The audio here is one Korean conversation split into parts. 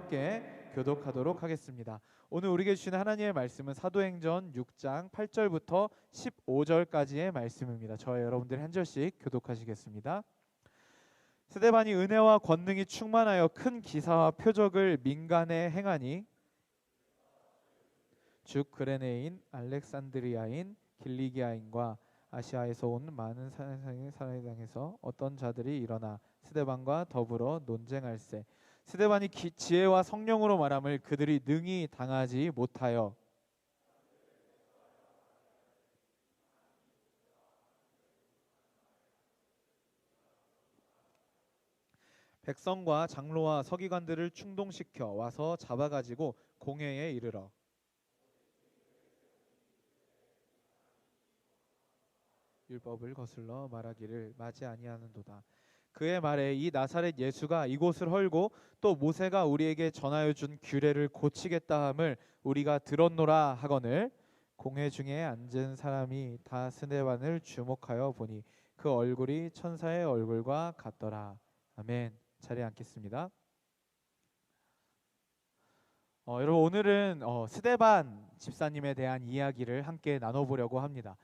함께 교독하도록 하겠습니다. 오늘 우리에게 주시는 하나님의 말씀은 사도행전 6장 8절부터 15절까지의 말씀입니다. 저와 여러분들이 한 절씩 교독하시겠습니다. 스데반이 은혜와 권능이 충만하여 큰 기사와 표적을 민간에 행하니 즉 그레네인, 알렉산드리아인, 길리기아인과 아시아에서 온 많은 사람에서 어떤 자들이 일어나 스데반과 더불어 논쟁할세. 스데반이 지혜와 성령으로 말함을 그들이 능히 당하지 못하여 백성과 장로와 서기관들을 충동시켜 와서 잡아가지고 공회에 이르러 율법을 거슬러 말하기를 마지 아니하는도다. 그의 말에 이 나사렛 예수가 이곳을 헐고 또 모세가 우리에게 전하여 준 규례를 고치겠다 함을 우리가 들었노라 하거늘 공회 중에 앉은 사람이 다 스데반을 주목하여 보니 그 얼굴이 천사의 얼굴과 같더라. 아멘. 자리에 앉겠습니다. 여러분 오늘은 스데반 집사님에 대한 이야기를 함께 나눠보려고 합니다.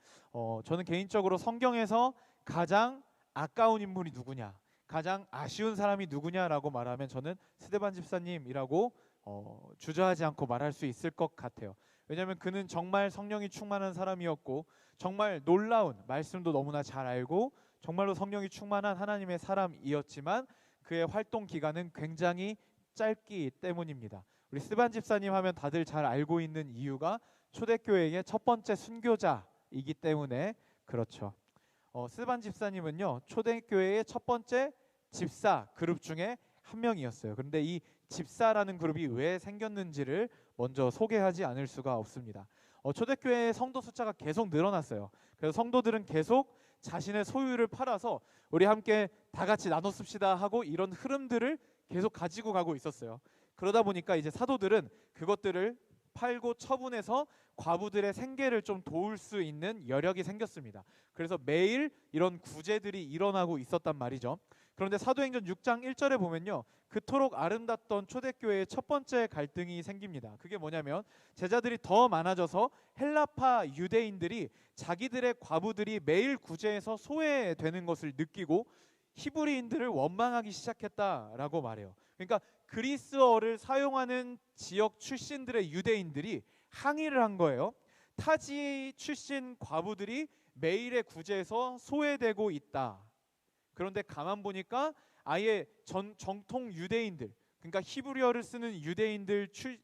저는 개인적으로 성경에서 가장 아까운 인물이 누구냐, 가장 아쉬운 사람이 누구냐라고 말하면 저는 스데반 집사님이라고 주저하지 않고 말할 수 있을 것 같아요. 왜냐하면 그는 정말 성령이 충만한 사람이었고 정말 놀라운 말씀도 너무나 잘 알고 정말로 성령이 충만한 하나님의 사람이었지만 그의 활동 기간은 굉장히 짧기 때문입니다. 우리 스데반 집사님 하면 다들 잘 알고 있는 이유가 초대교회의 첫 번째 순교자이기 때문에 그렇죠. 스데반 집사님은요 초대교회의 첫 번째 집사 그룹 중에 한 명이었어요. 그런데 이 집사라는 그룹이 왜 생겼는지를 먼저 소개하지 않을 수가 없습니다. 초대교회의 성도 숫자가 계속 늘어났어요. 그래서 성도들은 계속 자신의 소유를 팔아서 우리 함께 다 같이 나눠 씁시다 하고 이런 흐름들을 계속 가지고 가고 있었어요. 그러다 보니까 이제 사도들은 그것들을 팔고 처분해서 과부들의 생계를 좀 도울 수 있는 여력이 생겼습니다. 그래서 매일 이런 구제들이 일어나고 있었단 말이죠. 그런데 사도행전 6장 1절에 보면요, 그토록 아름답던 초대교회의 첫 번째 갈등이 생깁니다. 그게 뭐냐면 제자들이 더 많아져서 헬라파 유대인들이 자기들의 과부들이 매일 구제해서 소외되는 것을 느끼고 히브리인들을 원망하기 시작했다라고 말해요. 그러니까 그리스어를 사용하는 지역 출신들의 유대인들이 항의를 한 거예요. 타지 출신 과부들이 매일의 구제에서 소외되고 있다. 그런데 가만 보니까 아예 정통 유대인들, 그러니까 히브리어를 쓰는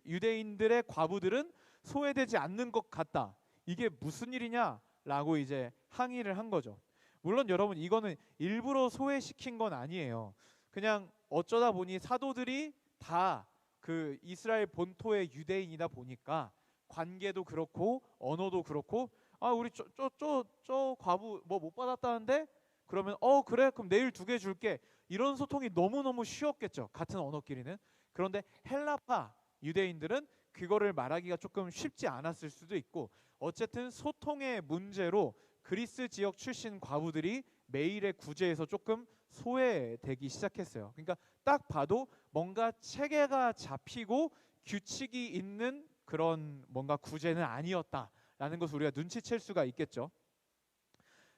유대인들의 과부들은 소외되지 않는 것 같다. 이게 무슨 일이냐라고 이제 항의를 한 거죠. 물론 여러분 이거는 일부러 소외시킨 건 아니에요. 그냥 어쩌다 보니 사도들이 다 그 이스라엘 본토의 유대인이다 보니까 관계도 그렇고 언어도 그렇고 우리 저 과부 뭐 못 받았다는데 그러면 그래 그럼 내일 2개 줄게 이런 소통이 너무너무 쉬웠겠죠. 같은 언어끼리는. 그런데 헬라파 유대인들은 그거를 말하기가 조금 쉽지 않았을 수도 있고 어쨌든 소통의 문제로 그리스 지역 출신 과부들이 매일의 구제에서 조금 소외되기 시작했어요. 그러니까 딱 봐도 뭔가 체계가 잡히고 규칙이 있는 그런 뭔가 구제는 아니었다라는 것을 우리가 눈치챌 수가 있겠죠.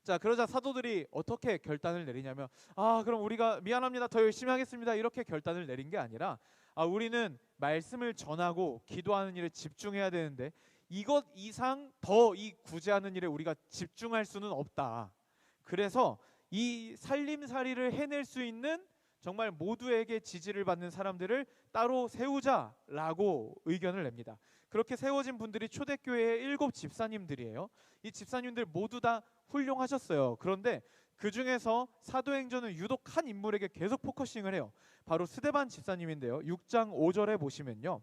자, 그러자 사도들이 어떻게 결단을 내리냐면 그럼 우리가 미안합니다. 더 열심히 하겠습니다. 이렇게 결단을 내린 게 아니라 우리는 말씀을 전하고 기도하는 일에 집중해야 되는데 이것 이상 더 이 구제하는 일에 우리가 집중할 수는 없다. 그래서 이 살림살이를 해낼 수 있는 정말 모두에게 지지를 받는 사람들을 따로 세우자라고 의견을 냅니다. 그렇게 세워진 분들이 초대교회의 7 집사님들이에요. 이 집사님들 모두 다 훌륭하셨어요. 그런데 그 중에서 사도행전은 유독 한 인물에게 계속 포커싱을 해요. 바로 스데반 집사님인데요. 6장 5절에 보시면요,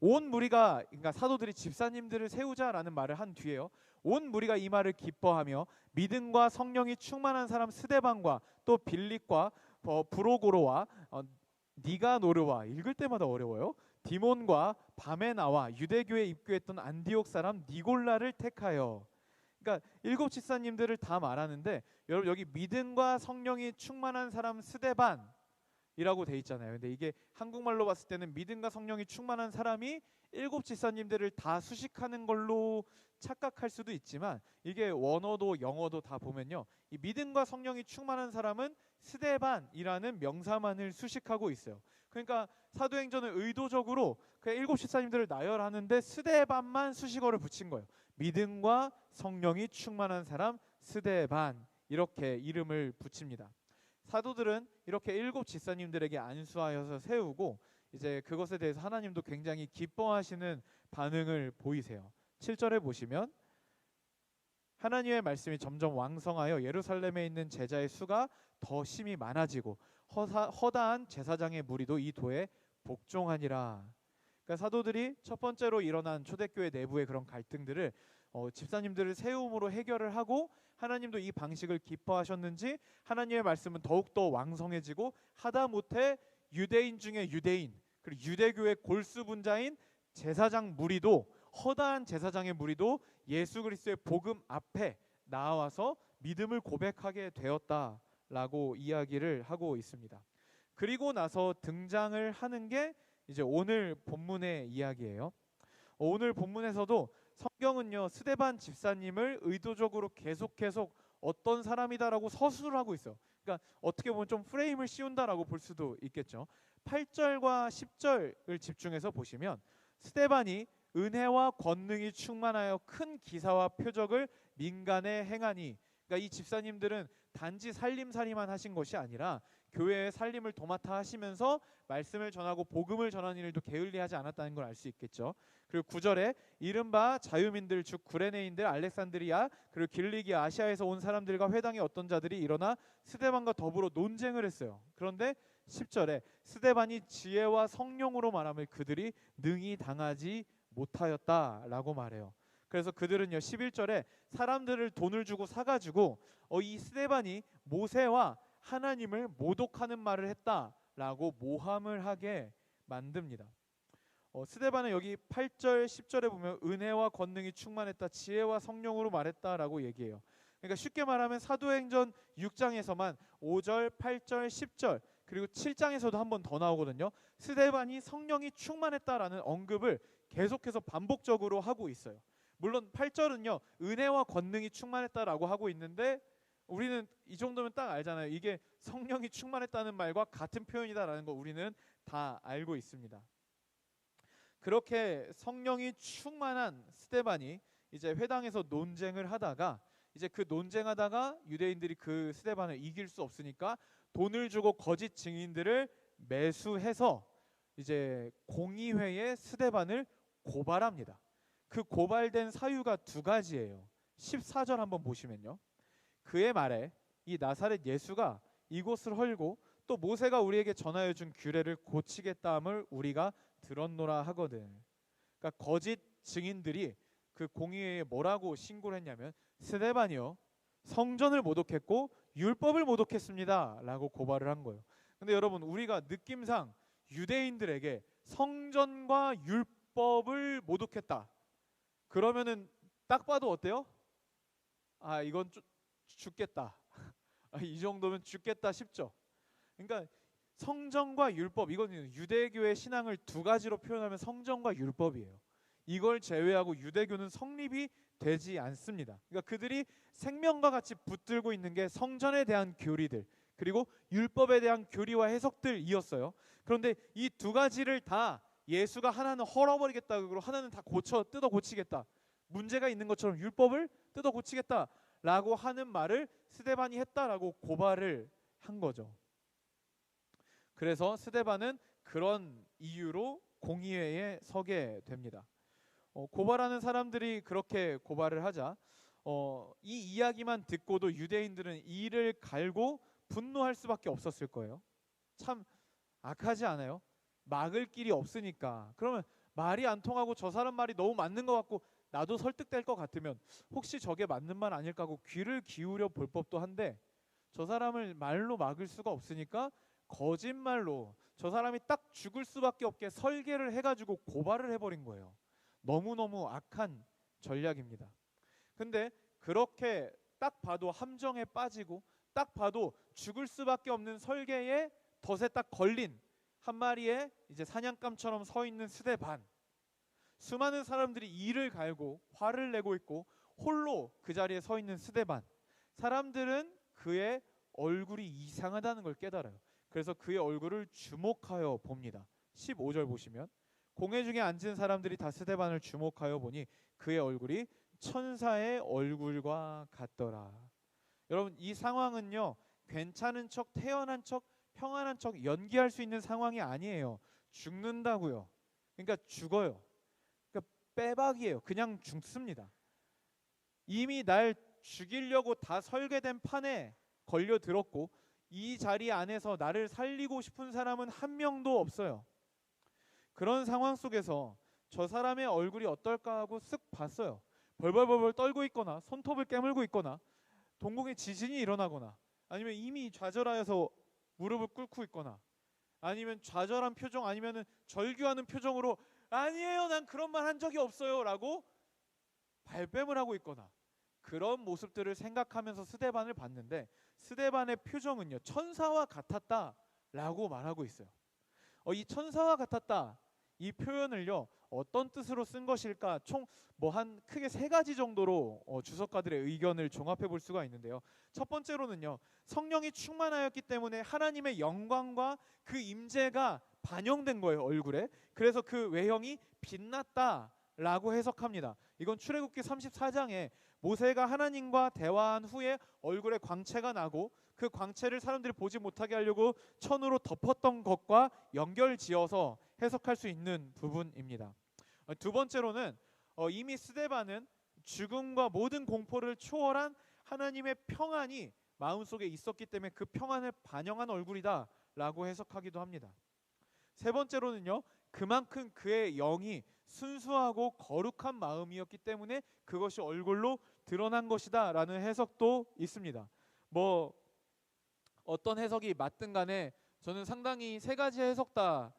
온 무리가, 그러니까 사도들이 집사님들을 세우자라는 말을 한 뒤에요, 온 무리가 이 말을 기뻐하며 믿음과 성령이 충만한 사람 스데반과 또 빌립과 브로고로와 니가노르와, 읽을 때마다 어려워요, 디몬과 바메나와 유대교에 입교했던 안디옥 사람 니골라를 택하여. 그러니까 7 집사님들을 다 말하는데 여러분 여기 믿음과 성령이 충만한 사람 스데반, 이라고 돼 있잖아요. 근데 이게 한국말로 봤을 때는 믿음과 성령이 충만한 사람이 일곱 집사님들을 다 수식하는 걸로 착각할 수도 있지만, 이게 원어도 영어도 다 보면요, 이 믿음과 성령이 충만한 사람은 스데반이라는 명사만을 수식하고 있어요. 그러니까 사도행전은 의도적으로 그냥 일곱 집사님들을 나열하는데 스데반만 수식어를 붙인 거예요. 믿음과 성령이 충만한 사람 스데반, 이렇게 이름을 붙입니다. 사도들은 이렇게 일곱 집사님들에게 안수하여서 세우고, 이제 그것에 대해서 하나님도 굉장히 기뻐하시는 반응을 보이세요. 7절에 보시면 하나님의 말씀이 점점 왕성하여 예루살렘에 있는 제자의 수가 더 심히 많아지고 허다한 제사장의 무리도 이 도에 복종하니라. 그러니까 사도들이 첫 번째로 일어난 초대교회 내부의 그런 갈등들을 집사님들을 세움으로 해결을 하고, 하나님도 이 방식을 기뻐하셨는지 하나님의 말씀은 더욱더 왕성해지고, 하다못해 유대인 중에 유대인, 그리고 유대교의 골수분자인 제사장 무리도, 허다한 제사장의 무리도 예수 그리스도의 복음 앞에 나와서 믿음을 고백하게 되었다라고 이야기를 하고 있습니다. 그리고 나서 등장을 하는 게 이제 오늘 본문의 이야기예요. 오늘 본문에서도 성경은요, 스데반 집사님을 의도적으로 계속 어떤 사람이다라고 서술을 하고 있어요. 그러니까 어떻게 보면 좀 프레임을 씌운다라고 볼 수도 있겠죠. 8절과 10절을 집중해서 보시면 스데반이 은혜와 권능이 충만하여 큰 기사와 표적을 민간에 행하니, 그러니까 이 집사님들은 단지 살림살이만 하신 것이 아니라 교회의 살림을 도맡아 하시면서 말씀을 전하고 복음을 전하는 일도 게을리하지 않았다는 걸 알 수 있겠죠. 그리고 9절에 이른바 자유민들 즉 구레네인들 알렉산드리아 그리고 길리기아 아시아에서 온 사람들과 회당의 어떤 자들이 일어나 스데반과 더불어 논쟁을 했어요. 그런데 10절에 스데반이 지혜와 성령으로 말함을 그들이 능히 당하지 못하였다라고 말해요. 그래서 그들은요 11절에 사람들을 돈을 주고 사가지고 이 스데반이 모세와 하나님을 모독하는 말을 했다라고 모함을 하게 만듭니다. 스데반은 여기 8절 10절에 보면 은혜와 권능이 충만했다, 지혜와 성령으로 말했다라고 얘기해요. 그러니까 쉽게 말하면 사도행전 6장에서만 5절, 8절, 10절 그리고 7장에서도 한 번 더 나오거든요. 스데반이 성령이 충만했다라는 언급을 계속해서 반복적으로 하고 있어요. 물론 8절은요 은혜와 권능이 충만했다라고 하고 있는데, 우리는 이 정도면 딱 알잖아요. 이게 성령이 충만했다는 말과 같은 표현이다라는 거 우리는 다 알고 있습니다. 그렇게 성령이 충만한 스데반이 이제 회당에서 논쟁을 하다가, 이제 그 논쟁하다가 유대인들이 그 스데반을 이길 수 없으니까 돈을 주고 거짓 증인들을 매수해서 이제 공의회에 스데반을 고발합니다. 그 고발된 사유가 두 가지예요. 14절 한번 보시면요, 그의 말에 이 나사렛 예수가 이곳을 헐고 또 모세가 우리에게 전하여 준 규례를 고치겠다 함을 우리가 들었노라 하거든. 그러니까 거짓 증인들이 그 공의회에 뭐라고 신고를 했냐면 스데반이요 성전을 모독했고 율법을 모독했습니다 라고 고발을 한 거예요. 근데 여러분, 우리가 느낌상 유대인들에게 성전과 율법을 모독했다 그러면은 딱 봐도 어때요? 아, 이건 죽겠다. 이 정도면 죽겠다 싶죠. 그러니까 성전과 율법, 이건 유대교의 신앙을 두 가지로 표현하면 성전과 율법이에요. 이걸 제외하고 유대교는 성립이 되지 않습니다. 그러니까 그들이 생명과 같이 붙들고 있는 게 성전에 대한 교리들 그리고 율법에 대한 교리와 해석들이었어요. 그런데 이 두 가지를 다 예수가 하나는 헐어버리겠다, 그리고 하나는 다 뜯어 고치겠다, 문제가 있는 것처럼 율법을 뜯어 고치겠다라고 하는 말을 스데반이 했다라고 고발을 한 거죠. 그래서 스데반은 그런 이유로 공의회에 서게 됩니다. 고발하는 사람들이 그렇게 고발을 하자 이 이야기만 듣고도 유대인들은 이를 갈고 분노할 수밖에 없었을 거예요. 참 악하지 않아요? 막을 길이 없으니까. 그러면 말이 안 통하고 저 사람 말이 너무 맞는 것 같고 나도 설득될 것 같으면 혹시 저게 맞는 말 아닐까 하고 귀를 기울여 볼 법도 한데, 저 사람을 말로 막을 수가 없으니까 거짓말로 저 사람이 딱 죽을 수밖에 없게 설계를 해가지고 고발을 해버린 거예요. 너무너무 악한 전략입니다. 근데 그렇게 딱 봐도 함정에 빠지고 딱 봐도 죽을 수밖에 없는 설계에 덫에 딱 걸린 한 마리의 이제 사냥감처럼 서 있는 스데반. 수많은 사람들이 이를 갈고 화를 내고 있고 홀로 그 자리에 서 있는 스데반. 사람들은 그의 얼굴이 이상하다는 걸 깨달아요. 그래서 그의 얼굴을 주목하여 봅니다. 15절 보시면 공회 중에 앉은 사람들이 다 스데반을 주목하여 보니 그의 얼굴이 천사의 얼굴과 같더라. 여러분, 이 상황은요, 괜찮은 척, 태연한 척, 평안한 척 연기할 수 있는 상황이 아니에요. 죽는다고요. 그러니까 죽어요. 그러니까 빼박이에요. 그냥 죽습니다. 이미 날 죽이려고 다 설계된 판에 걸려들었고 이 자리 안에서 나를 살리고 싶은 사람은 한 명도 없어요. 그런 상황 속에서 저 사람의 얼굴이 어떨까 하고 쓱 봤어요. 벌벌벌벌 떨고 있거나 손톱을 깨물고 있거나 동공에 지진이 일어나거나 아니면 이미 좌절하여서 무릎을 꿇고 있거나 아니면 좌절한 표정 아니면 절규하는 표정으로 아니에요, 난 그런 말 한 적이 없어요 라고 발뺌을 하고 있거나 그런 모습들을 생각하면서 스데반을 봤는데 스데반의 표정은요, 천사와 같았다 라고 말하고 있어요. 이 천사와 같았다, 이 표현을요 어떤 뜻으로 쓴 것일까, 총 뭐 한 크게 세 가지 정도로 주석가들의 의견을 종합해 볼 수가 있는데요. 첫 번째로는요, 성령이 충만하였기 때문에 하나님의 영광과 그 임재가 반영된 거예요, 얼굴에. 그래서 그 외형이 빛났다 라고 해석합니다. 이건 출애굽기 34장에 모세가 하나님과 대화한 후에 얼굴에 광채가 나고 그 광채를 사람들이 보지 못하게 하려고 천으로 덮었던 것과 연결지어서 해석할 수 있는 부분입니다. 두 번째로는 이미 스데반은 죽음과 모든 공포를 초월한 하나님의 평안이 마음속에 있었기 때문에 그 평안을 반영한 얼굴이다 라고 해석하기도 합니다. 세 번째로는요, 그만큼 그의 영이 순수하고 거룩한 마음이었기 때문에 그것이 얼굴로 드러난 것이다 라는 해석도 있습니다. 뭐 어떤 해석이 맞든 간에 저는 상당히 세 가지 해석 다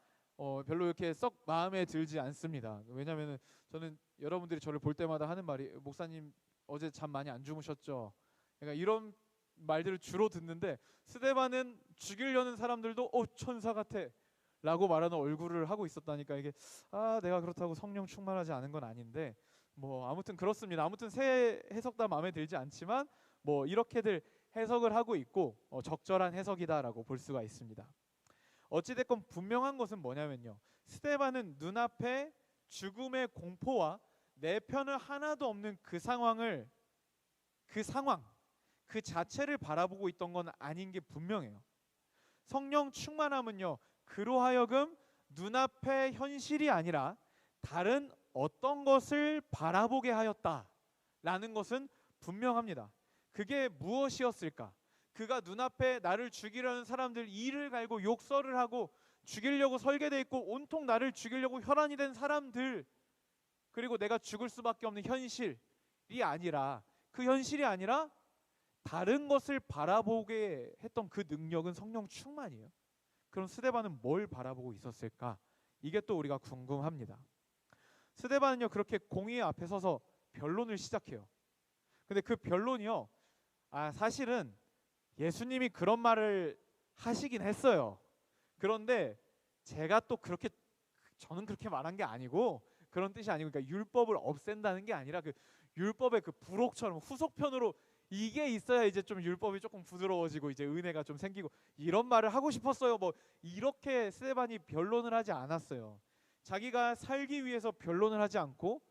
별로 이렇게 썩 마음에 들지 않습니다. 왜냐하면 저는 여러분들이 저를 볼 때마다 하는 말이 목사님 어제 잠 많이 안 주무셨죠? 그러니까 이런 말들을 주로 듣는데 스데반은 죽이려는 사람들도 천사 같아 라고 말하는 얼굴을 하고 있었다니까 이게 내가 그렇다고 성령 충만하지 않은 건 아닌데 뭐 아무튼 그렇습니다. 아무튼 세 해석 다 마음에 들지 않지만 뭐 이렇게들 해석을 하고 있고 적절한 해석이다라고 볼 수가 있습니다. 어찌됐건 분명한 것은 뭐냐면요, 스데반은 눈앞에 죽음의 공포와 내 편은 하나도 없는 그 상황 그 자체를 바라보고 있던 건 아닌 게 분명해요. 성령 충만함은요, 그로 하여금 눈앞의 현실이 아니라 다른 어떤 것을 바라보게 하였다라는 것은 분명합니다. 그게 무엇이었을까? 그가 눈앞에 나를 죽이려는 사람들, 이를 갈고 욕설을 하고 죽이려고 설계되어 있고 온통 나를 죽이려고 혈안이 된 사람들, 그리고 내가 죽을 수밖에 없는 현실이 아니라, 그 현실이 아니라 다른 것을 바라보게 했던 그 능력은 성령 충만이에요. 그럼 스데반은 뭘 바라보고 있었을까? 이게 또 우리가 궁금합니다. 스데반은요, 그렇게 공의 앞에 서서 변론을 시작해요. 근데 그 변론이요, 사실은 예수님이 그런 말을 하시긴 했어요. 그런데 제가 또 저는 그렇게 말한 게 아니고, 그런 뜻이 아니고, 그러니까 율법을 없앤다는 게 아니라 그 율법의 그 부록처럼 후속편으로 이게 있어야 이제 좀 율법이 조금 부드러워지고 이제 은혜가 좀 생기고, 이런 말을 하고 싶었어요. 뭐 이렇게 스데반이 변론을 하지 않았어요. 자기가 살기 위해서 변론을 하지 않고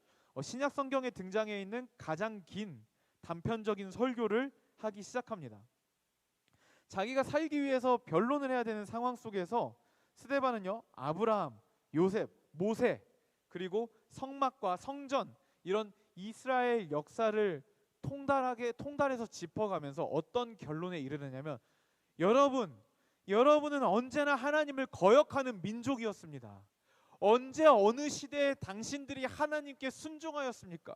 신약 성경에 등장해 있는 가장 긴 단편적인 설교를 하기 시작합니다. 자기가 살기 위해서 변론을 해야 되는 상황 속에서 스데반은요, 아브라함, 요셉, 모세, 그리고 성막과 성전, 이런 이스라엘 역사를 통달해서 짚어가면서 어떤 결론에 이르느냐면, 여러분은 언제나 하나님을 거역하는 민족이었습니다. 언제 어느 시대에 당신들이 하나님께 순종하였습니까?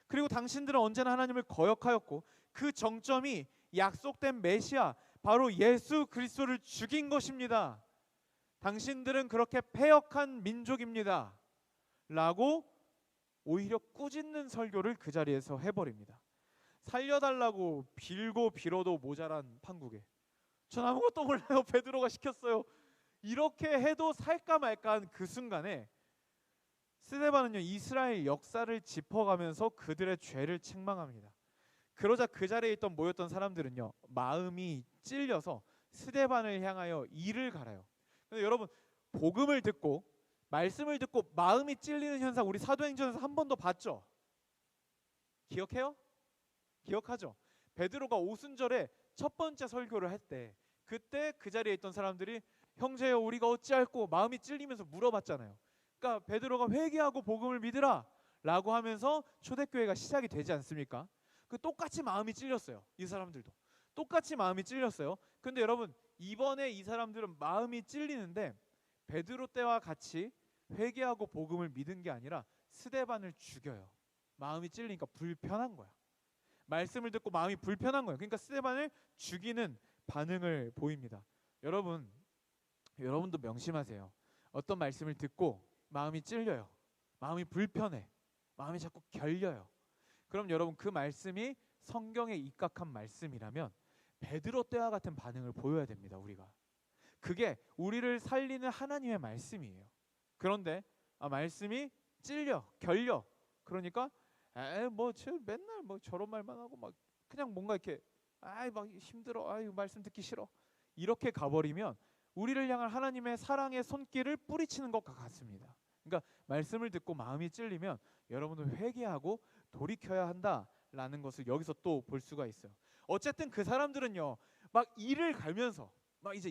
그리고 당신들은 언제나 하나님을 거역하였고, 그 정점이 약속된 메시아, 바로 예수 그리스도를 죽인 것입니다. 당신들은 그렇게 패역한 민족입니다 라고 오히려 꾸짖는 설교를 그 자리에서 해버립니다. 살려달라고 빌고 빌어도 모자란 판국에 전 아무것도 몰라요. 베드로가 시켰어요. 이렇게 해도 살까 말까한 그 순간에 스데반은요 이스라엘 역사를 짚어가면서 그들의 죄를 책망합니다. 그러자 그 자리에 있던 모였던 사람들은요 마음이 찔려서 스데반을 향하여 이를 갈아요. 근데 여러분 복음을 듣고 말씀을 듣고 마음이 찔리는 현상 우리 사도행전에서 한 번도 봤죠? 기억해요? 기억하죠? 베드로가 오순절에 첫 번째 설교를 할 때 그때 그 자리에 있던 사람들이 형제여 우리가 어찌할꼬 마음이 찔리면서 물어봤잖아요. 그러니까 베드로가 회개하고 복음을 믿으라 라고 하면서 초대교회가 시작이 되지 않습니까? 그 똑같이 마음이 찔렸어요. 이 사람들도 똑같이 마음이 찔렸어요. 근데 여러분 이번에 이 사람들은 마음이 찔리는데 베드로 때와 같이 회개하고 복음을 믿은 게 아니라 스데반을 죽여요. 마음이 찔리니까 불편한 거야. 말씀을 듣고 마음이 불편한 거예요. 그러니까 스데반을 죽이는 반응을 보입니다. 여러분도 명심하세요. 어떤 말씀을 듣고 마음이 찔려요. 마음이 불편해. 마음이 자꾸 결려요. 그럼 여러분 그 말씀이 성경에 입각한 말씀이라면 베드로 때와 같은 반응을 보여야 됩니다. 우리가. 그게 우리를 살리는 하나님의 말씀이에요. 그런데 말씀이 찔려, 결려. 그러니까 맨날 저런 말만 하고 막 그냥 뭔가 이렇게 막 힘들어. 말씀 듣기 싫어. 이렇게 가버리면 우리를 향한 하나님의 사랑의 손길을 뿌리치는 것과 같습니다. 그러니까 말씀을 듣고 마음이 찔리면 여러분은 회개하고 돌이켜야 한다라는 것을 여기서 또 볼 수가 있어요. 어쨌든 그 사람들은요 막 이를 갈면서 막 이제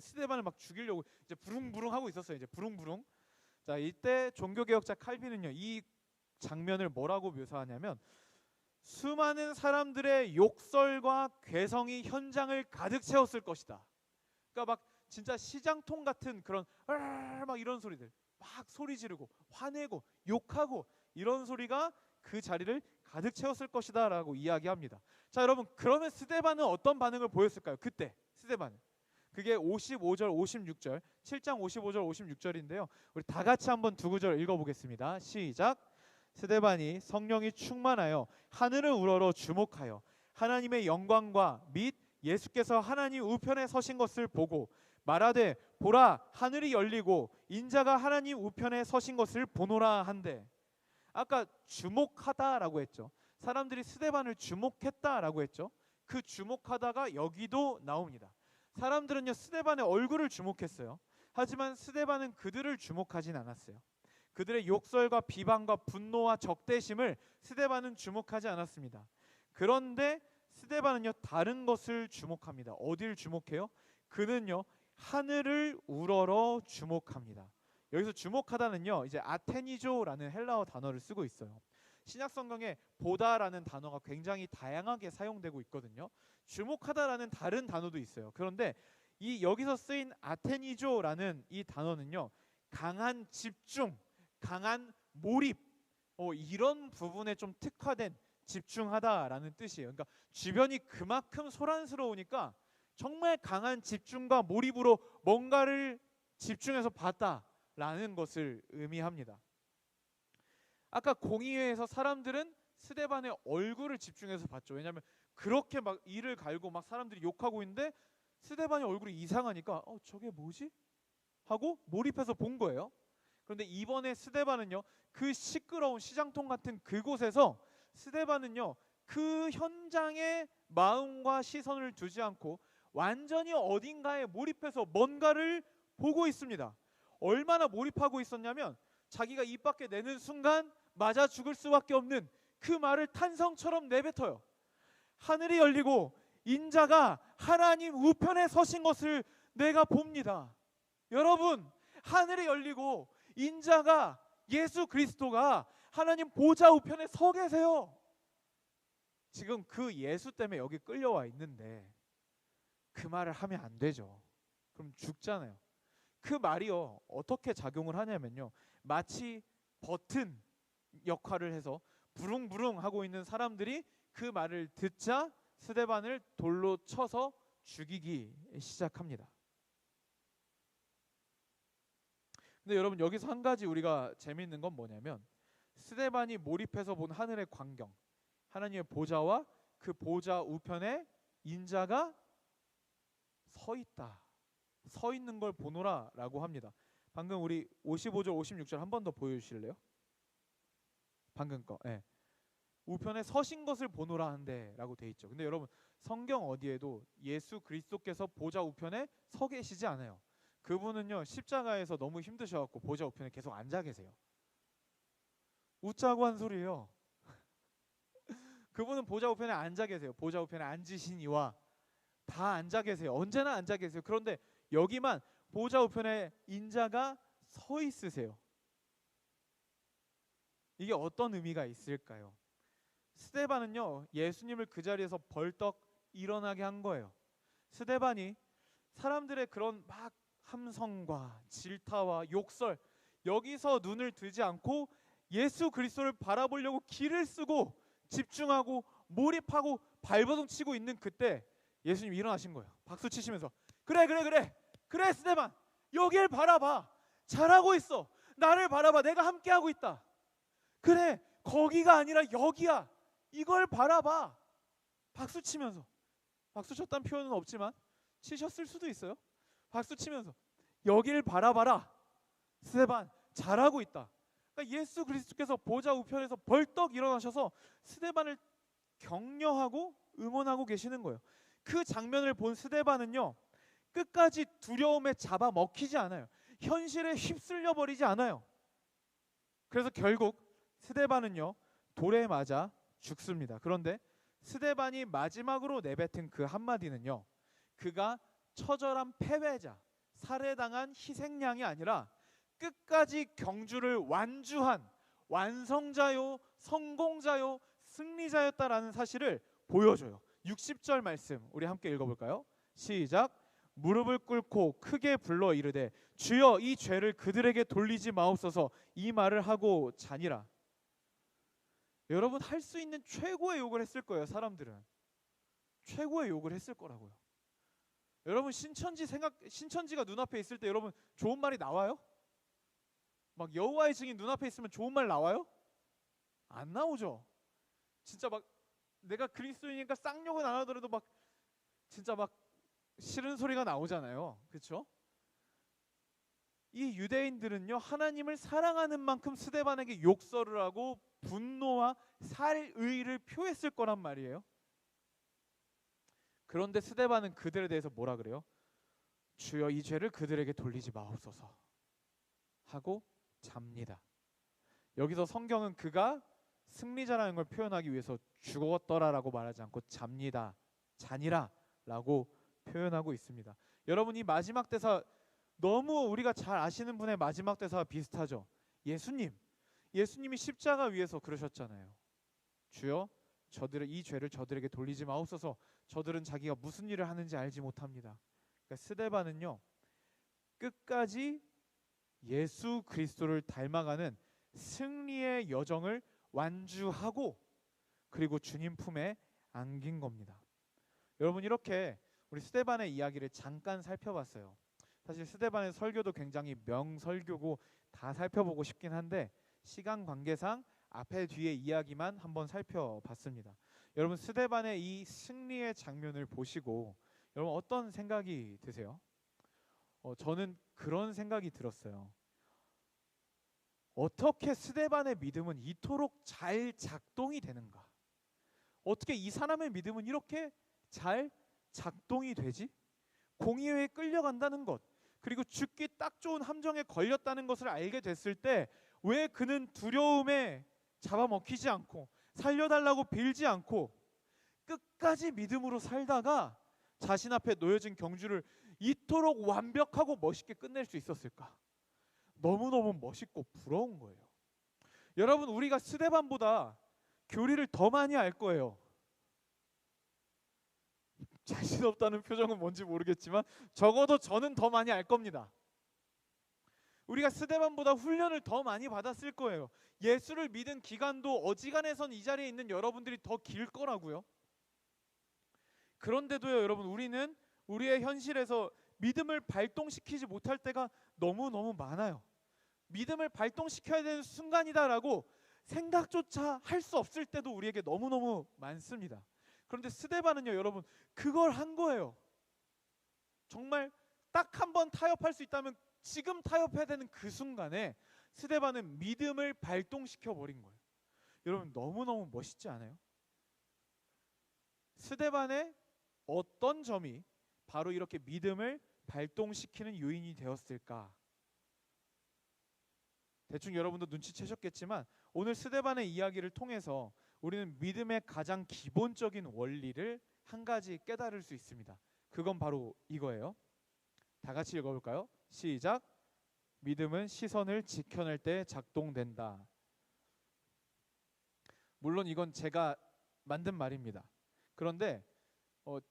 스데반을 막 죽이려고 이제 부릉부릉 하고 있었어요. 이제 부릉부릉. 자, 이때 종교개혁자 칼빈은요 이 장면을 뭐라고 묘사하냐면 수많은 사람들의 욕설과 괴성이 현장을 가득 채웠을 것이다. 그러니까 막 진짜 시장통 같은 그런 막 이런 소리들 막 소리 지르고 화내고 욕하고 이런 소리가 그 자리를 가득 채웠을 것이다 라고 이야기합니다. 자 여러분 그러면 스데반은 어떤 반응을 보였을까요? 그때 스데반은 그게 55절 56절 7장 55절 56절인데요 우리 다 같이 한번 두 구절 읽어보겠습니다. 시작. 스데반이 성령이 충만하여 하늘을 우러러 주목하여 하나님의 영광과 및 예수께서 하나님 우편에 서신 것을 보고 말하되 보라 하늘이 열리고 인자가 하나님 우편에 서신 것을 보노라 한대. 아까 주목하다라고 했죠. 사람들이 스데반을 주목했다라고 했죠. 그 주목하다가 여기도 나옵니다. 사람들은요 스데반의 얼굴을 주목했어요. 하지만 스데반은 그들을 주목하진 않았어요. 그들의 욕설과 비방과 분노와 적대심을 스데반은 주목하지 않았습니다. 그런데 스데반은요 다른 것을 주목합니다. 어디를 주목해요? 그는요 하늘을 우러러 주목합니다. 여기서 주목하다는요 이제 아테니조라는 헬라어 단어를 쓰고 있어요. 신약 성경에 보다라는 단어가 굉장히 다양하게 사용되고 있거든요. 주목하다라는 다른 단어도 있어요. 그런데 이 여기서 쓰인 아테니조라는 이 단어는요 강한 집중, 강한 몰입 이런 부분에 좀 특화된 집중하다라는 뜻이에요. 그러니까 주변이 그만큼 소란스러우니까 정말 강한 집중과 몰입으로 뭔가를 집중해서 봤다라는 것을 의미합니다. 아까 공의회에서 사람들은 스데반의 얼굴을 집중해서 봤죠. 왜냐하면 그렇게 막 이를 갈고 막 사람들이 욕하고 있는데 스데반의 얼굴이 이상하니까 저게 뭐지? 하고 몰입해서 본 거예요. 그런데 이번에 스데반은요 그 시끄러운 시장통 같은 그곳에서 스데반은요 그 현장에 마음과 시선을 두지 않고 완전히 어딘가에 몰입해서 뭔가를 보고 있습니다. 얼마나 몰입하고 있었냐면 자기가 입 밖에 내는 순간 맞아 죽을 수밖에 없는 그 말을 탄성처럼 내뱉어요. 하늘이 열리고 인자가 하나님 우편에 서신 것을 내가 봅니다. 여러분 하늘이 열리고 인자가 예수 그리스도가 하나님 보좌 우편에 서 계세요. 지금 그 예수 때문에 여기 끌려와 있는데 그 말을 하면 안 되죠. 그럼 죽잖아요. 그 말이요 어떻게 작용을 하냐면요 마치 버튼 역할을 해서 부릉부릉 하고 있는 사람들이 그 말을 듣자 스데반을 돌로 쳐서 죽이기 시작합니다. 근데 여러분 여기서 한 가지 우리가 재미있는 건 뭐냐면 스데반이 몰입해서 본 하늘의 광경, 하나님의 보좌와 그 보좌 우편에 인자가 서 있다. 서 있는 걸 보노라 라고 합니다. 방금 우리 55절 56절 한 번 더 보여주실래요? 방금 거. 예. 우편에 서신 것을 보노라 한데 라고 돼 있죠. 근데 여러분 성경 어디에도 예수 그리스도께서 보좌 우편에 서 계시지 않아요. 그분은요 십자가에서 너무 힘드셔갖고 보좌 우편에 계속 앉아 계세요. 웃자고 한 소리예요. 그분은 보좌 우편에 앉아 계세요. 보좌 우편에 앉으신 이와 다 앉아 계세요. 언제나 앉아 계세요. 그런데 여기만 보좌 우편에 인자가 서 있으세요. 이게 어떤 의미가 있을까요? 스데반은요 예수님을 그 자리에서 벌떡 일어나게 한 거예요. 스데반이 사람들의 그런 막 함성과 질타와 욕설 여기서 눈을 들지 않고 예수 그리스도를 바라보려고 길을 쓰고 집중하고 몰입하고 발버둥 치고 있는 그때 예수님 일어나신 거예요. 박수 치시면서 그래 스데반 여길 바라봐. 잘하고 있어. 나를 바라봐. 내가 함께하고 있다. 그래 거기가 아니라 여기야. 이걸 바라봐. 박수 치면서. 박수 쳤다는 표현은 없지만 치셨을 수도 있어요. 박수 치면서 여길 바라봐라. 스데반 잘하고 있다. 그러니까 예수 그리스도께서 보좌 우편에서 벌떡 일어나셔서 스데반을 격려하고 응원하고 계시는 거예요. 그 장면을 본 스데반은요 끝까지 두려움에 잡아먹히지 않아요. 현실에 휩쓸려 버리지 않아요. 그래서 결국 스데반은요 돌에 맞아 죽습니다. 그런데 스데반이 마지막으로 내뱉은 그 한마디는요 그가 처절한 패배자, 살해당한 희생양이 아니라 끝까지 경주를 완주한 완성자요, 성공자요, 승리자였다라는 사실을 보여줘요. 60절 말씀 우리 함께 읽어볼까요? 시작. 무릎을 꿇고 크게 불러 이르되 주여 이 죄를 그들에게 돌리지 마옵소서. 이 말을 하고 자니라. 여러분 할 수 있는 최고의 욕을 했을 거예요. 사람들은 최고의 욕을 했을 거라고요. 여러분 신천지가 눈앞에 있을 때 여러분 좋은 말이 나와요? 막 여호와의 증인 눈앞에 있으면 좋은 말 나와요? 안 나오죠. 진짜 막 내가 그리스도인이니까 쌍욕은 안 하더라도 막 진짜 막 싫은 소리가 나오잖아요. 그렇죠? 이 유대인들은요 하나님을 사랑하는 만큼 스데반에게 욕설을 하고 분노와 살의를 표했을 거란 말이에요. 그런데 스데반은 그들에 대해서 뭐라 그래요? 주여 이 죄를 그들에게 돌리지 마옵소서 하고 잡니다. 여기서 성경은 그가 승리자라는 걸 표현하기 위해서 죽었더라라고 말하지 않고 잡니다, 자니라 라고 표현하고 있습니다. 여러분 이 마지막 대사 너무 우리가 잘 아시는 분의 마지막 대사와 비슷하죠. 예수님이 십자가 위에서 그러셨잖아요. 주여 이 죄를 저들에게 돌리지 마옵소서. 저들은 자기가 무슨 일을 하는지 알지 못합니다. 그러니까 스데반은요 끝까지 예수 그리스도를 닮아가는 승리의 여정을 완주하고 그리고 주님 품에 안긴 겁니다. 여러분 이렇게 우리 스데반의 이야기를 잠깐 살펴봤어요. 사실 스데반의 설교도 굉장히 명설교고 다 살펴보고 싶긴 한데 시간 관계상 앞에 뒤에 이야기만 한번 살펴봤습니다. 여러분 스데반의 이 승리의 장면을 보시고 여러분 어떤 생각이 드세요? 저는 그런 생각이 들었어요. 어떻게 스데반의 믿음은 이토록 잘 작동이 되는가? 어떻게 이 사람의 믿음은 이렇게 잘 작동이 되지? 공의회에 끌려간다는 것 그리고 죽기 딱 좋은 함정에 걸렸다는 것을 알게 됐을 때 왜 그는 두려움에 잡아먹히지 않고 살려달라고 빌지 않고 끝까지 믿음으로 살다가 자신 앞에 놓여진 경주를 이토록 완벽하고 멋있게 끝낼 수 있었을까? 너무너무 멋있고 부러운 거예요. 여러분 우리가 스데반보다 교리를 더 많이 알 거예요. 자신 없다는 표정은 뭔지 모르겠지만 적어도 저는 더 많이 알 겁니다. 우리가 스데반보다 훈련을 더 많이 받았을 거예요. 예수를 믿은 기간도 어지간해선 이 자리에 있는 여러분들이 더 길 거라고요. 그런데도요 여러분 우리는 우리의 현실에서 믿음을 발동시키지 못할 때가 너무너무 많아요. 믿음을 발동시켜야 되는 순간이다라고 생각조차 할 수 없을 때도 우리에게 너무너무 많습니다. 그런데 스데반은요 여러분 그걸 한 거예요. 정말 딱 한 번 타협할 수 있다면 지금 타협해야 되는 그 순간에 스데반은 믿음을 발동시켜 버린 거예요. 여러분 너무너무 멋있지 않아요? 스데반의 어떤 점이 바로 이렇게 믿음을 발동시키는 요인이 되었을까? 대충 여러분도 눈치채셨겠지만 오늘 스데반의 이야기를 통해서 우리는 믿음의 가장 기본적인 원리를 한 가지 깨달을 수 있습니다. 그건 바로 이거예요. 다 같이 읽어볼까요? 시작. 믿음은 시선을 지켜낼 때 작동된다. 물론 이건 제가 만든 말입니다. 그런데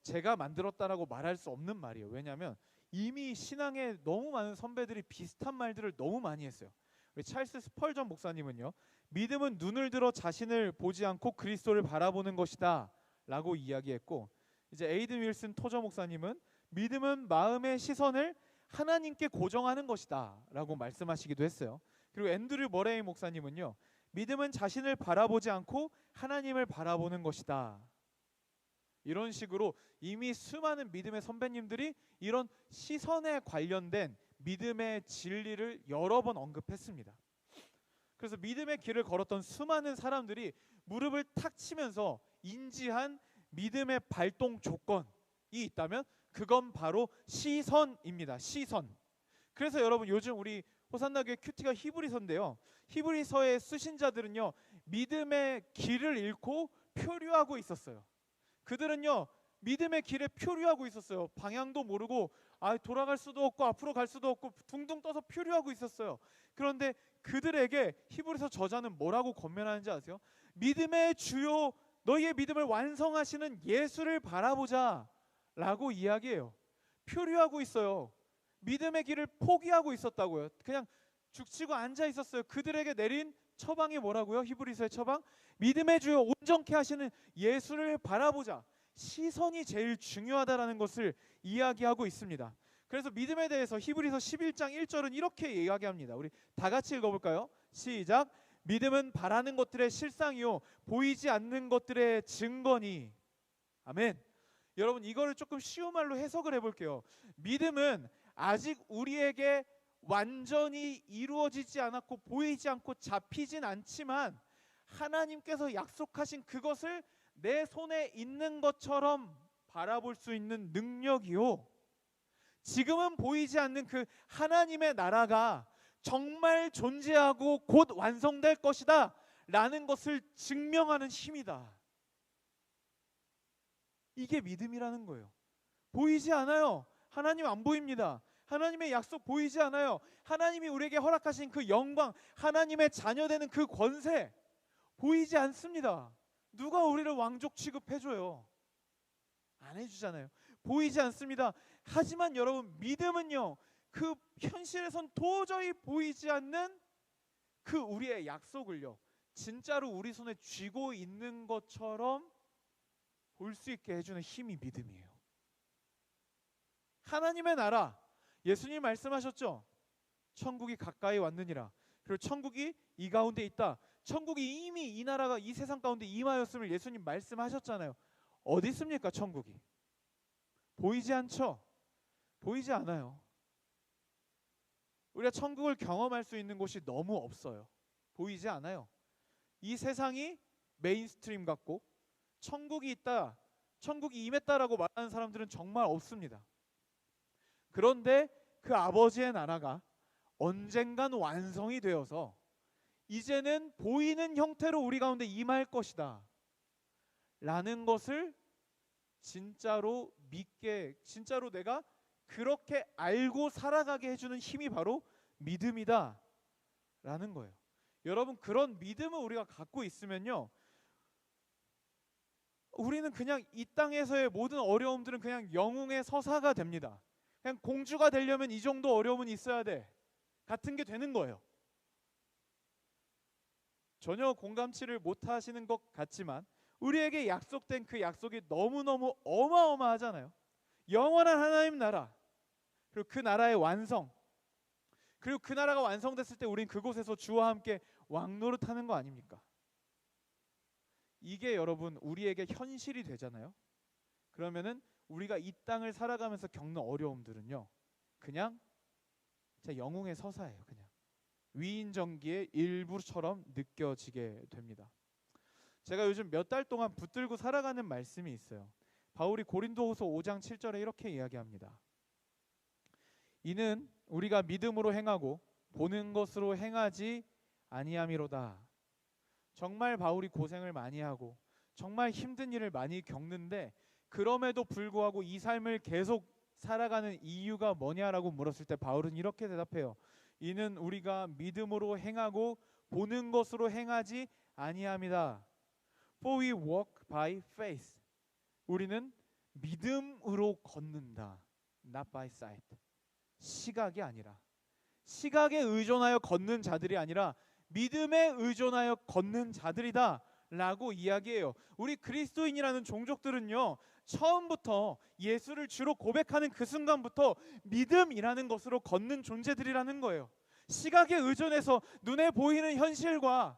제가 만들었다라고 말할 수 없는 말이에요. 왜냐하면 이미 신앙에 너무 많은 선배들이 비슷한 말들을 너무 많이 했어요. 우리 찰스 스펄전 목사님은요, 믿음은 눈을 들어 자신을 보지 않고 그리스도를 바라보는 것이다 라고 이야기했고, 이제 에이든 윌슨 토저 목사님은 믿음은 마음의 시선을 하나님께 고정하는 것이다 라고 말씀하시기도 했어요. 그리고 앤드류 머레이 목사님은요, 믿음은 자신을 바라보지 않고 하나님을 바라보는 것이다. 이런 식으로 이미 수많은 믿음의 선배님들이 이런 시선에 관련된 믿음의 진리를 여러 번 언급했습니다. 그래서 믿음의 길을 걸었던 수많은 사람들이 무릎을 탁 치면서 인지한 믿음의 발동 조건이 있다면 그건 바로 시선입니다. 시선. 그래서 여러분 요즘 우리 호산나교회 큐티가 히브리서인데요, 히브리서의 수신자들은요 믿음의 길을 잃고 표류하고 있었어요. 그들은요 믿음의 길에 표류하고 있었어요. 방향도 모르고 돌아갈 수도 없고 앞으로 갈 수도 없고 둥둥 떠서 표류하고 있었어요. 그런데 그들에게 히브리서 저자는 뭐라고 권면하는지 아세요? 믿음의 주요 너희의 믿음을 완성하시는 예수를 바라보자 라고 이야기해요. 표류하고 있어요. 믿음의 길을 포기하고 있었다고요. 그냥 죽치고 앉아 있었어요. 그들에게 내린 처방이 뭐라고요? 히브리서의 처방? 믿음의 주요 온전케 하시는 예수를 바라보자. 시선이 제일 중요하다라는 것을 이야기하고 있습니다. 그래서 믿음에 대해서 히브리서 11장 1절은 이렇게 이야기합니다. 우리 다 같이 읽어볼까요? 시작. 믿음은 바라는 것들의 실상이요 보이지 않는 것들의 증거니. 아멘. 여러분 이거를 조금 쉬운 말로 해석을 해볼게요. 믿음은 아직 우리에게 완전히 이루어지지 않았고 보이지 않고 잡히진 않지만 하나님께서 약속하신 그것을 내 손에 있는 것처럼 바라볼 수 있는 능력이요, 지금은 보이지 않는 그 하나님의 나라가 정말 존재하고 곧 완성될 것이다 라는 것을 증명하는 힘이다. 이게 믿음이라는 거예요. 보이지 않아요. 하나님 안 보입니다. 하나님의 약속 보이지 않아요. 하나님이 우리에게 허락하신 그 영광, 하나님의 자녀되는 그 권세 보이지 않습니다. 누가 우리를 왕족 취급해줘요? 안 해주잖아요. 보이지 않습니다. 하지만 여러분 믿음은요 그 현실에선 도저히 보이지 않는 그 우리의 약속을요 진짜로 우리 손에 쥐고 있는 것처럼 볼 수 있게 해주는 힘이 믿음이에요. 하나님의 나라, 예수님 말씀하셨죠. 천국이 가까이 왔느니라. 그리고 천국이 이 가운데 있다. 천국이 이미 이 나라가 이 세상 가운데 임하였음을 예수님 말씀하셨잖아요. 어디 있습니까 천국이? 보이지 않죠? 보이지 않아요. 우리가 천국을 경험할 수 있는 곳이 너무 없어요. 보이지 않아요. 이 세상이 메인스트림 같고 천국이 있다, 천국이 임했다라고 말하는 사람들은 정말 없습니다. 그런데 그 아버지의 나라가 언젠간 완성이 되어서 이제는 보이는 형태로 우리 가운데 임할 것이다 라는 것을 진짜로 믿게, 진짜로 내가 그렇게 알고 살아가게 해주는 힘이 바로 믿음이다 라는 거예요. 여러분 그런 믿음을 우리가 갖고 있으면요 우리는 그냥 이 땅에서의 모든 어려움들은 그냥 영웅의 서사가 됩니다. 그냥 공주가 되려면 이 정도 어려움은 있어야 돼 같은 게 되는 거예요. 전혀 공감치를 못하시는 것 같지만 우리에게 약속된 그 약속이 너무너무 어마어마하잖아요. 영원한 하나님 나라, 그리고 그 나라의 완성, 그리고 그 나라가 완성됐을 때 우린 그곳에서 주와 함께 왕노릇하는 거 아닙니까? 이게 여러분 우리에게 현실이 되잖아요. 그러면은 우리가 이 땅을 살아가면서 겪는 어려움들은요, 그냥 제 영웅의 서사예요. 그냥 위인전기의 일부처럼 느껴지게 됩니다. 제가 요즘 몇 달 동안 붙들고 살아가는 말씀이 있어요. 바울이 고린도후서 5장 7절에 이렇게 이야기합니다. 이는 우리가 믿음으로 행하고 보는 것으로 행하지 아니함이로다. 정말 바울이 고생을 많이 하고 정말 힘든 일을 많이 겪는데 그럼에도 불구하고 이 삶을 계속 살아가는 이유가 뭐냐라고 물었을 때 바울은 이렇게 대답해요. 이는 우리가 믿음으로 행하고 보는 것으로 행하지 아니함이다. For we walk by faith. 우리는 믿음으로 걷는다. Not by sight. 시각이 아니라, 시각에 의존하여 걷는 자들이 아니라 믿음에 의존하여 걷는 자들이다 라고 이야기해요. 우리 그리스도인이라는 종족들은요, 처음부터 예수를 주로 고백하는 그 순간부터 믿음이라는 것으로 걷는 존재들이라는 거예요. 시각에 의존해서 눈에 보이는 현실과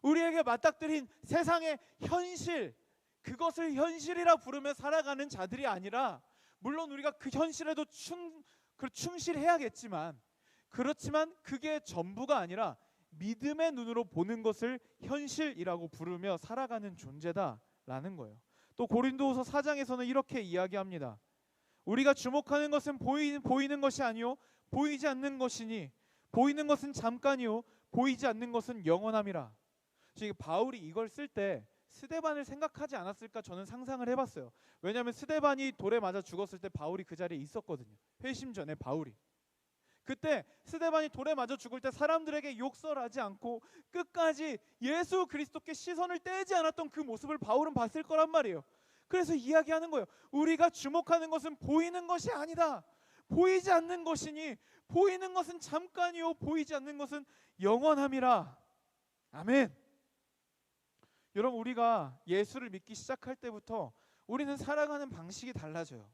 우리에게 맞닥뜨린 세상의 현실, 그것을 현실이라 부르며 살아가는 자들이 아니라, 물론 우리가 그 현실에도 충실해야겠지만, 그렇지만 그게 전부가 아니라 믿음의 눈으로 보는 것을 현실이라고 부르며 살아가는 존재다라는 거예요. 또 고린도후서 4장에서는 이렇게 이야기합니다. 우리가 주목하는 것은 보이는 것이 아니요 보이지 않는 것이니 보이는 것은 잠깐이요 보이지 않는 것은 영원함이라. 지금 바울이 이걸 쓸 때 스데반을 생각하지 않았을까 저는 상상을 해봤어요. 왜냐하면 스데반이 돌에 맞아 죽었을 때 바울이 그 자리에 있었거든요. 회심 전에 바울이. 그때 스데반이 돌에 맞아 죽을 때 사람들에게 욕설하지 않고 끝까지 예수 그리스도께 시선을 떼지 않았던 그 모습을 바울은 봤을 거란 말이에요. 그래서 이야기하는 거예요. 우리가 주목하는 것은 보이는 것이 아니다. 보이지 않는 것이니 보이는 것은 잠깐이요 보이지 않는 것은 영원함이라. 아멘. 여러분, 우리가 예수를 믿기 시작할 때부터 우리는 살아가는 방식이 달라져요.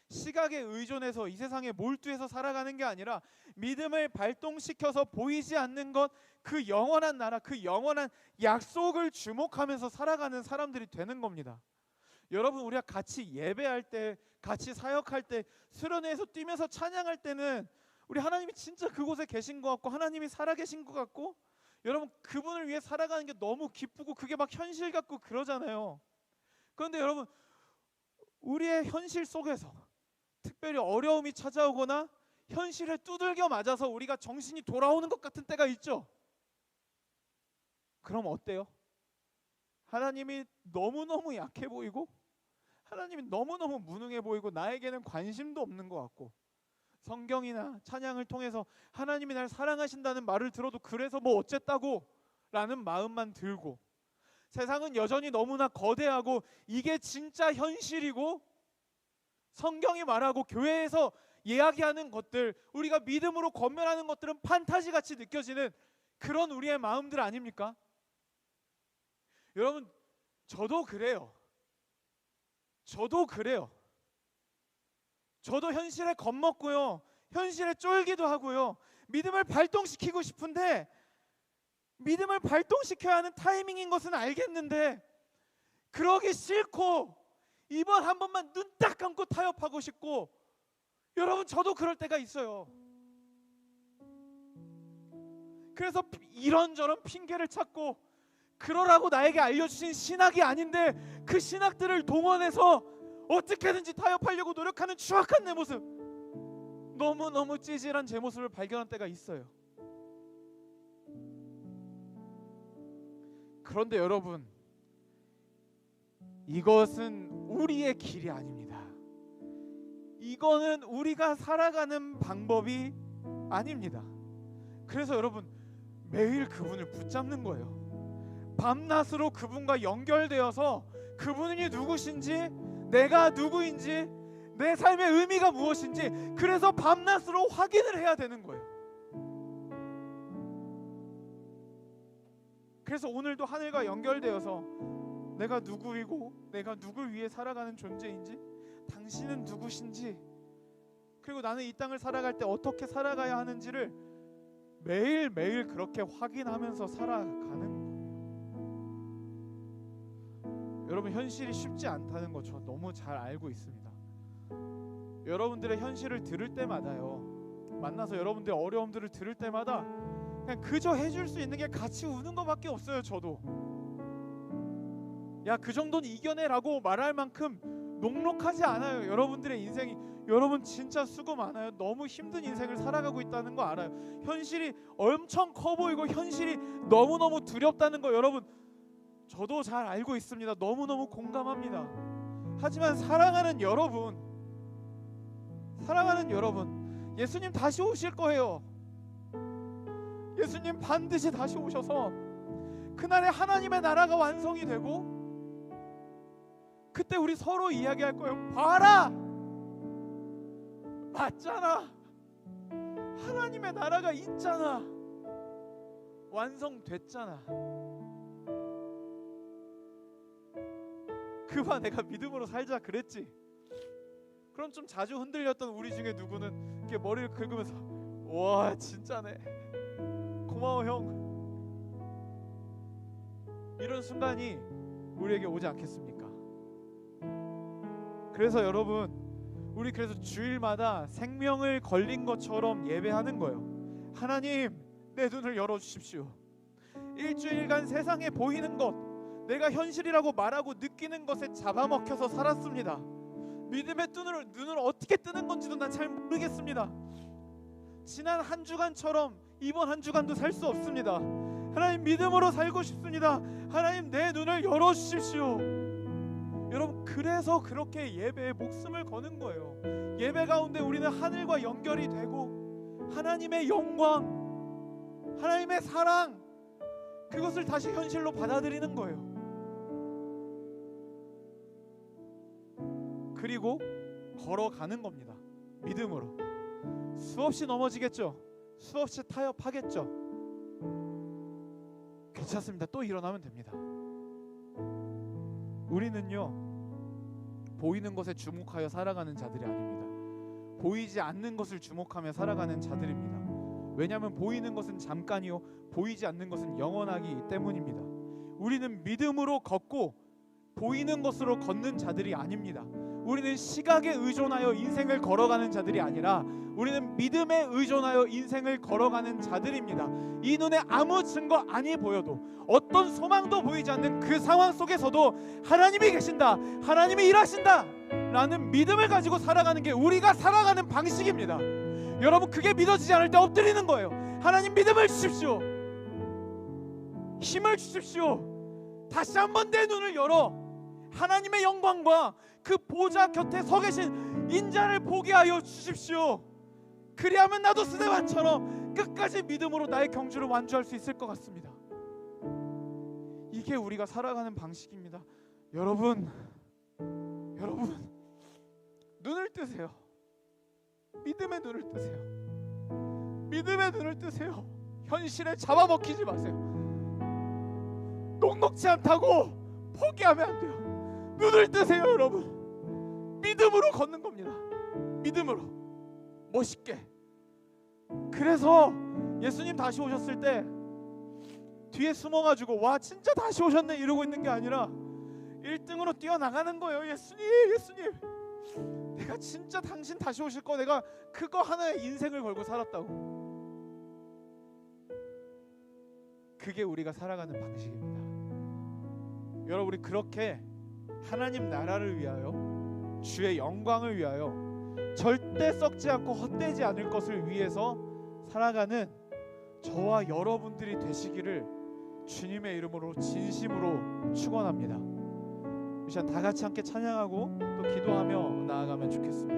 시각에 의존해서 이 세상에 몰두해서 살아가는 게 아니라 믿음을 발동시켜서 보이지 않는 것, 그 영원한 나라, 그 영원한 약속을 주목하면서 살아가는 사람들이 되는 겁니다. 여러분, 우리가 같이 예배할 때, 같이 사역할 때, 수련회에서 뛰면서 찬양할 때는 우리 하나님이 진짜 그곳에 계신 것 같고 하나님이 살아계신 것 같고, 여러분, 그분을 위해 살아가는 게 너무 기쁘고 그게 막 현실 같고 그러잖아요. 그런데 여러분, 우리의 현실 속에서 특별히 어려움이 찾아오거나 현실에 두들겨 맞아서 우리가 정신이 돌아오는 것 같은 때가 있죠. 그럼 어때요? 하나님이 너무너무 약해 보이고 하나님이 너무너무 무능해 보이고 나에게는 관심도 없는 것 같고, 성경이나 찬양을 통해서 하나님이 날 사랑하신다는 말을 들어도 그래서 뭐 어쨌다고 라는 마음만 들고, 세상은 여전히 너무나 거대하고 이게 진짜 현실이고 성경이 말하고 교회에서 이야기하는 것들, 우리가 믿음으로 권면하는 것들은 판타지 같이 느껴지는 그런 우리의 마음들 아닙니까? 여러분, 저도 그래요. 저도 현실에 겁먹고요, 현실에 쫄기도 하고요, 믿음을 발동시키고 싶은데 믿음을 발동시켜야 하는 타이밍인 것은 알겠는데 그러기 싫고 이번 한 번만 눈 딱 감고 타협하고 싶고, 여러분 저도 그럴 때가 있어요. 그래서 이런저런 핑계를 찾고 그러라고 나에게 알려주신 신학이 아닌데 그 신학들을 동원해서 어떻게든지 타협하려고 노력하는 추악한 내 모습, 너무너무 찌질한 제 모습을 발견한 때가 있어요. 그런데 여러분, 이것은 우리의 길이 아닙니다. 이거는 우리가 살아가는 방법이 아닙니다. 그래서 여러분, 매일 그분을 붙잡는 거예요. 밤낮으로 그분과 연결되어서 그분이 누구신지, 내가 누구인지, 내 삶의 의미가 무엇인지, 그래서 밤낮으로 확인을 해야 되는 거예요. 그래서 오늘도 하늘과 연결되어서 내가 누구이고 내가 누굴 위해 살아가는 존재인지, 당신은 누구신지, 그리고 나는 이 땅을 살아갈 때 어떻게 살아가야 하는지를 매일매일 그렇게 확인하면서 살아가는 거예요. 여러분, 현실이 쉽지 않다는 거 저 너무 잘 알고 있습니다. 여러분들의 현실을 들을 때마다요, 만나서 여러분들의 어려움들을 들을 때마다 그냥 그저 해줄 수 있는 게 같이 우는 것밖에 없어요. 저도 야, 그 정도는 이겨내라고 말할 만큼 녹록하지 않아요. 여러분들의 인생이, 여러분 진짜 수고 많아요. 너무 힘든 인생을 살아가고 있다는 거 알아요. 현실이 엄청 커 보이고 현실이 너무너무 두렵다는 거 여러분 저도 잘 알고 있습니다. 너무너무 공감합니다. 하지만 사랑하는 여러분, 예수님 다시 오실 거예요. 예수님 반드시 다시 오셔서 그날에 하나님의 나라가 완성이 되고 그때 우리 서로 이야기할 거예요. 봐라, 맞잖아, 하나님의 나라가 있잖아, 완성됐잖아. 그봐 내가 믿음으로 살자 그랬지. 그럼 좀 자주 흔들렸던 우리 중에 누구는 이렇게 머리를 긁으면서 와 진짜네, 고마워 형, 이런 순간이 우리에게 오지 않겠습니까? 그래서 여러분, 우리 그래서 주일마다 생명을 걸린 것처럼 예배하는 거예요. 하나님, 내 눈을 열어주십시오. 일주일간 세상에 보이는 것, 내가 현실이라고 말하고 느끼는 것에 잡아먹혀서 살았습니다. 믿음의 눈을 어떻게 뜨는 건지도 난 잘 모르겠습니다. 지난 한 주간처럼 이번 한 주간도 살 수 없습니다. 하나님, 믿음으로 살고 싶습니다. 하나님, 내 눈을 열어주십시오. 여러분, 그래서 그렇게 예배에 목숨을 거는 거예요. 예배 가운데 우리는 하늘과 연결이 되고 하나님의 영광, 하나님의 사랑, 그것을 다시 현실로 받아들이는 거예요. 그리고 걸어가는 겁니다. 믿음으로. 수없이 넘어지겠죠. 수없이 타협하겠죠. 괜찮습니다. 또 일어나면 됩니다. 우리는요, 보이는 것에 주목하여 살아가는 자들이 아닙니다. 보이지 않는 것을 주목하며 살아가는 자들입니다. 왜냐하면 보이는 것은 잠깐이요, 보이지 않는 것은 영원하기 때문입니다. 우리는 믿음으로 걷고 보이는 것으로 걷는 자들이 아닙니다. 우리는 시각에 의존하여 인생을 걸어가는 자들이 아니라 우리는 믿음에 의존하여 인생을 걸어가는 자들입니다. 이 눈에 아무 증거 아니 보여도, 어떤 소망도 보이지 않는 그 상황 속에서도 하나님이 계신다, 하나님이 일하신다 라는 믿음을 가지고 살아가는 게 우리가 살아가는 방식입니다. 여러분, 그게 믿어지지 않을 때 엎드리는 거예요. 하나님, 믿음을 주십시오, 힘을 주십시오. 다시 한번 내 눈을 열어 하나님의 영광과 그 보좌 곁에 서 계신 인자를 보게 하여 주십시오. 그리하면 나도 스데반처럼 끝까지 믿음으로 나의 경주를 완주할 수 있을 것 같습니다. 이게 우리가 살아가는 방식입니다. 여러분, 눈을 뜨세요. 믿음의 눈을 뜨세요. 믿음의 눈을 뜨세요. 현실에 잡아먹히지 마세요. 녹록지 않다고 포기하면 안 돼요. 눈을 뜨세요. 여러분, 믿음으로 걷는 겁니다. 믿음으로, 멋있게. 그래서 예수님 다시 오셨을 때 뒤에 숨어가지고 와 진짜 다시 오셨네 이러고 있는 게 아니라 1등으로 뛰어나가는 거예요. 예수님, 내가 진짜 당신 다시 오실 거, 내가 그거 하나에 인생을 걸고 살았다고. 그게 우리가 살아가는 방식입니다. 여러분, 우리 그렇게 하나님 나라를 위하여, 주의 영광을 위하여, 절대 썩지 않고 헛되지 않을 것을 위해서 살아가는 저와 여러분들이 되시기를 주님의 이름으로 진심으로 축원합니다. 이 시간 다 같이 함께 찬양하고 또 기도하며 나아가면 좋겠습니다.